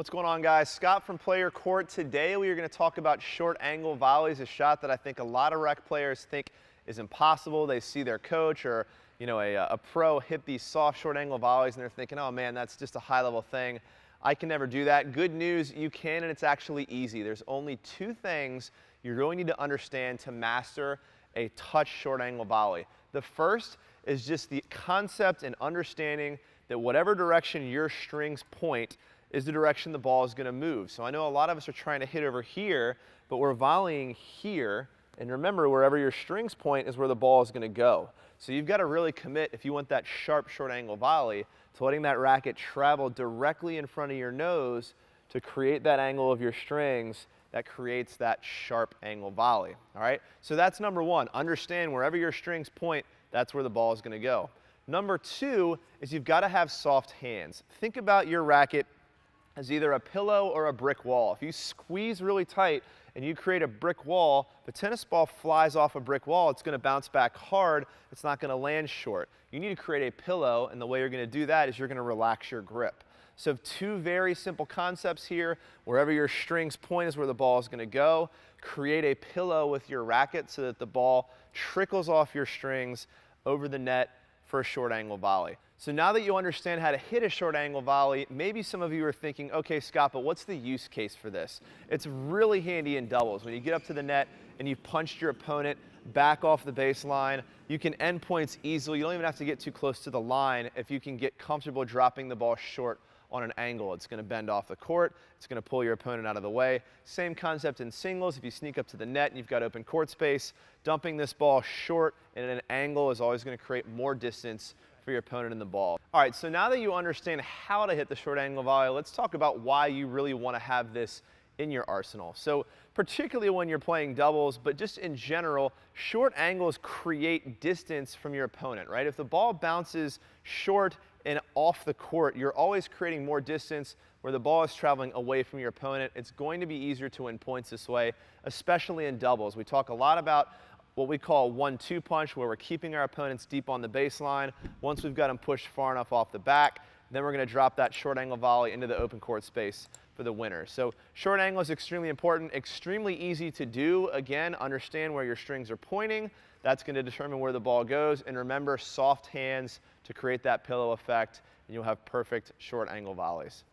What's going on, guys? Scott from Play Your Court. Today we are going to talk about short angle volleys, a shot that I think a lot of rec players think is impossible. They see their coach or a pro hit these soft short angle volleys and they're thinking, oh man, that's just a high level thing. I can never do that. Good news, you can, and it's actually easy. There's only two things you really need to understand to master a touch short angle volley. The first is just the concept and understanding that whatever direction your strings point is the direction the ball is going to move. So I know a lot of us are trying to hit over here, but we're volleying here. And remember, wherever your strings point is where the ball is going to go. So you've got to really commit, if you want that sharp short angle volley, to letting that racket travel directly in front of your nose to create that angle of your strings that creates that sharp angle volley. All right? So that's number one. Understand wherever your strings point, that's where the ball is going to go. Number two is you've got to have soft hands. Think about your racket as either a pillow or a brick wall. If you squeeze really tight and you create a brick wall, the tennis ball flies off a brick wall, it's going to bounce back hard, it's not going to land short. You need to create a pillow, and the way you're going to do that is you're going to relax your grip. So two very simple concepts here. Wherever your strings point is where the ball is going to go. Create a pillow with your racket so that the ball trickles off your strings over the net for a short angle volley. So now that you understand how to hit a short angle volley, maybe some of you are thinking, okay, Scott, but what's the use case for this? It's really handy in doubles. When you get up to the net and you've punched your opponent back off the baseline, you can end points easily. You don't even have to get too close to the line if you can get comfortable dropping the ball short on an angle. It's going to bend off the court. It's going to pull your opponent out of the way. Same concept in singles. If you sneak up to the net and you've got open court space, dumping this ball short and at an angle is always going to create more distance for your opponent in the ball. All right, so now that you understand how to hit the short angle volley, let's talk about why you really want to have this in your arsenal. So particularly when you're playing doubles, but just in general, short angles create distance from your opponent, right? If the ball bounces short and off the court, you're always creating more distance where the ball is traveling away from your opponent. It's going to be easier to win points this way, especially in doubles. We talk a lot about what we call a 1-2 punch, where we're keeping our opponents deep on the baseline. Once we've got them pushed far enough off the back, then we're going to drop that short angle volley into the open court space for the winner. So short angle is extremely important, extremely easy to do. Again, understand where your strings are pointing. That's going to determine where the ball goes. And remember, soft hands to create that pillow effect, and you'll have perfect short angle volleys.